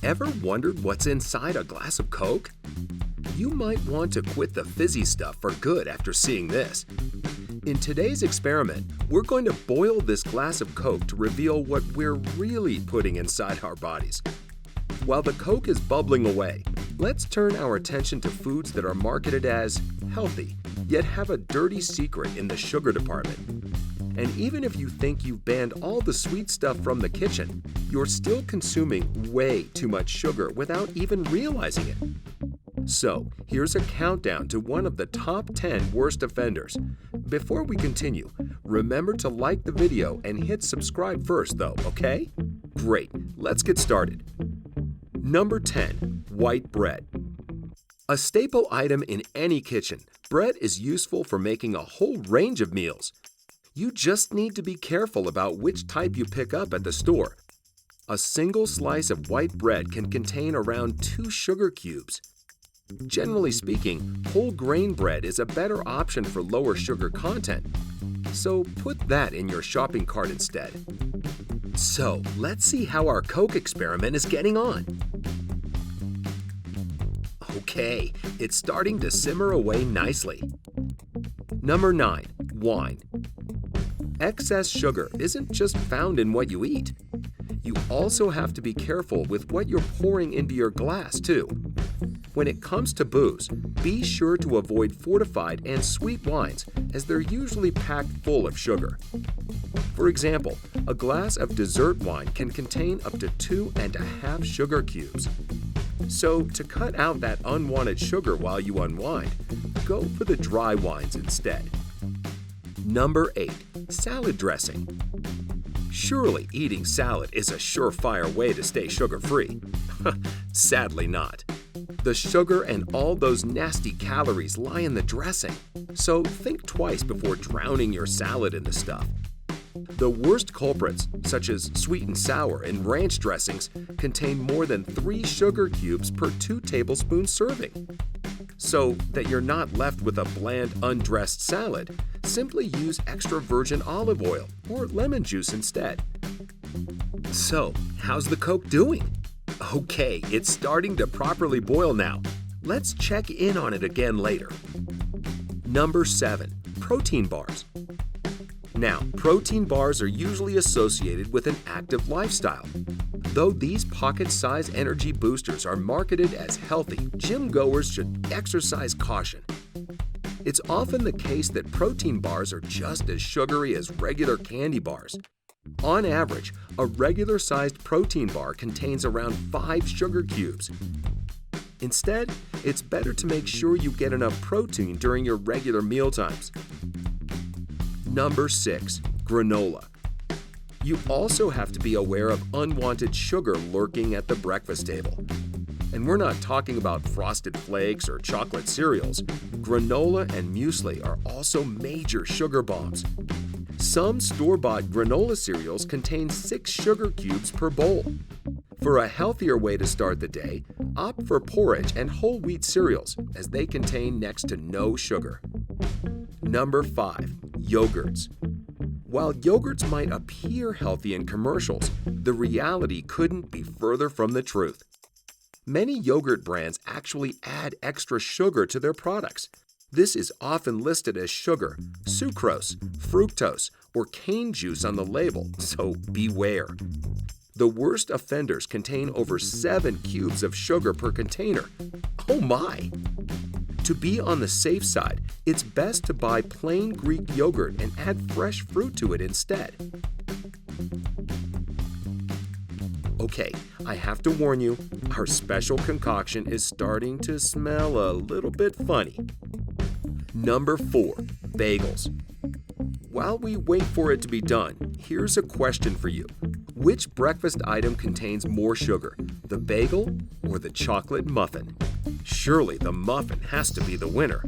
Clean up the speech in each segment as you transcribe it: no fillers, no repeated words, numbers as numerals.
Ever wondered what's inside a glass of Coke? You might want to quit the fizzy stuff for good after seeing this. In today's experiment, we're going to boil this glass of Coke to reveal what we're really putting inside our bodies. While the Coke is bubbling away, let's turn our attention to foods that are marketed as healthy, yet have a dirty secret in the sugar department. And even if you think you've banned all the sweet stuff from the kitchen, you're still consuming way too much sugar without even realizing it. So, here's a countdown to one of the top 10 worst offenders. Before we continue, remember to like the video and hit subscribe first though, okay? Great, let's get started. Number 10. White bread. A staple item in any kitchen, bread is useful for making a whole range of meals. You just need to be careful about which type you pick up at the store. A single slice of white bread can contain around 2 sugar cubes. Generally speaking, whole grain bread is a better option for lower sugar content. So put that in your shopping cart instead. So let's see how our Coke experiment is getting on. Okay, it's starting to simmer away nicely. Number 9. Wine. Excess sugar isn't just found in what you eat. You also have to be careful with what you're pouring into your glass, too. When it comes to booze, be sure to avoid fortified and sweet wines, as they're usually packed full of sugar. For example, a glass of dessert wine can contain up to 2.5 sugar cubes. So, to cut out that unwanted sugar while you unwind, go for the dry wines instead. Number 8. Salad dressing. Surely eating salad is a surefire way to stay sugar-free. Sadly not. The sugar and all those nasty calories lie in the dressing, so think twice before drowning your salad in the stuff. The worst culprits, such as sweet and sour and ranch dressings, contain more than 3 sugar cubes per 2 tablespoon serving. So that you're not left with a bland, undressed salad, simply use extra virgin olive oil or lemon juice instead. So, how's the Coke doing? Okay, it's starting to properly boil now. Let's check in on it again later. Number 7. Protein bars. Now, protein bars are usually associated with an active lifestyle. Though these pocket-sized energy boosters are marketed as healthy, gym-goers should exercise caution. It's often the case that protein bars are just as sugary as regular candy bars. On average, a regular-sized protein bar contains around 5 sugar cubes. Instead, it's better to make sure you get enough protein during your regular mealtimes. Number 6. Granola. You also have to be aware of unwanted sugar lurking at the breakfast table. And we're not talking about frosted flakes or chocolate cereals. Granola and muesli are also major sugar bombs. Some store-bought granola cereals contain 6 sugar cubes per bowl. For a healthier way to start the day, opt for porridge and whole wheat cereals, as they contain next to no sugar. Number 5. Yogurts. While yogurts might appear healthy in commercials, the reality couldn't be further from the truth. Many yogurt brands actually add extra sugar to their products. This is often listed as sugar, sucrose, fructose, or cane juice on the label, so beware. The worst offenders contain over 7 cubes of sugar per container. Oh my! To be on the safe side, it's best to buy plain Greek yogurt and add fresh fruit to it instead. Okay, I have to warn you, our special concoction is starting to smell a little bit funny. Number 4. Bagels. While we wait for it to be done, here's a question for you. Which breakfast item contains more sugar, the bagel or the chocolate muffin? Surely the muffin has to be the winner.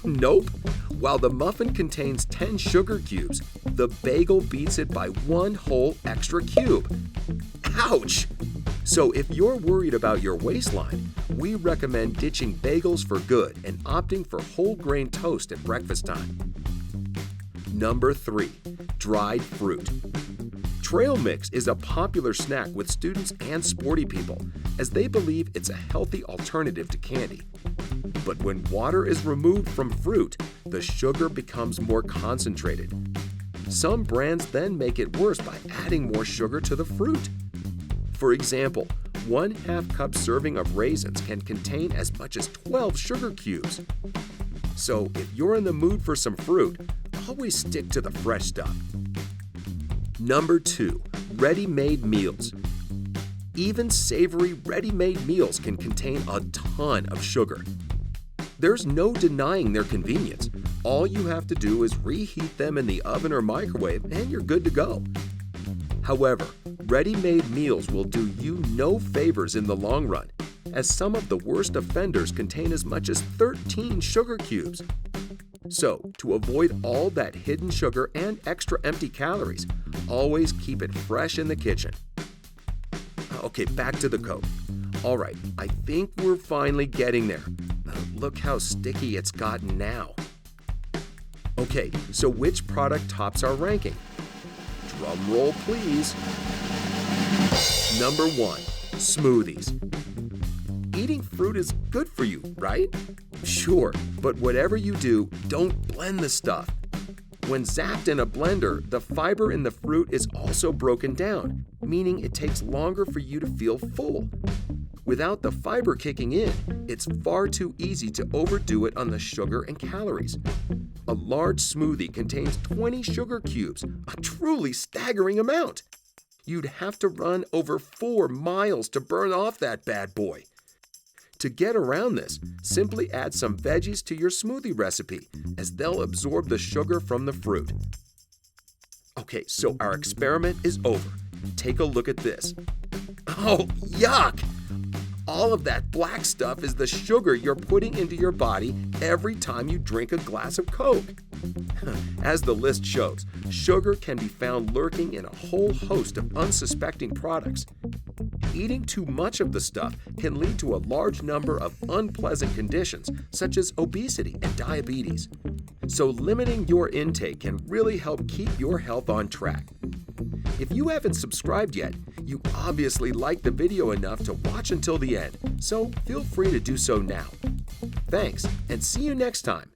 Nope. While the muffin contains 10 sugar cubes, the bagel beats it by 1 whole extra cube. Ouch! So if you're worried about your waistline, we recommend ditching bagels for good and opting for whole grain toast at breakfast time. Number 3. Dried fruit. Trail mix is a popular snack with students and sporty people, as they believe it's a healthy alternative to candy. But when water is removed from fruit, the sugar becomes more concentrated. Some brands then make it worse by adding more sugar to the fruit. For example, 1/2 cup serving of raisins can contain as much as 12 sugar cubes. So if you're in the mood for some fruit, always stick to the fresh stuff. Number 2, ready-made meals. Even savory ready-made meals can contain a ton of sugar. There's no denying their convenience. All you have to do is reheat them in the oven or microwave and you're good to go. However, ready-made meals will do you no favors in the long run, as some of the worst offenders contain as much as 13 sugar cubes. So, to avoid all that hidden sugar and extra empty calories, always keep it fresh in the kitchen. Okay, back to the Coke. Alright, I think we're finally getting there. Look how sticky it's gotten now. Okay, so which product tops our ranking? Drum roll, please. Number 1, smoothies. Eating fruit is good for you, right? Sure, but whatever you do, don't blend the stuff. When zapped in a blender, the fiber in the fruit is also broken down, meaning it takes longer for you to feel full. Without the fiber kicking in, it's far too easy to overdo it on the sugar and calories. A large smoothie contains 20 sugar cubes, a truly staggering amount. You'd have to run over 4 miles to burn off that bad boy. To get around this, simply add some veggies to your smoothie recipe, as they'll absorb the sugar from the fruit. Okay, so our experiment is over. Take a look at this. Oh, yuck! All of that black stuff is the sugar you're putting into your body every time you drink a glass of Coke. As the list shows, sugar can be found lurking in a whole host of unsuspecting products. Eating too much of the stuff can lead to a large number of unpleasant conditions, such as obesity and diabetes. So limiting your intake can really help keep your health on track. If you haven't subscribed yet, you obviously liked the video enough to watch until the end, so feel free to do so now. Thanks, and see you next time.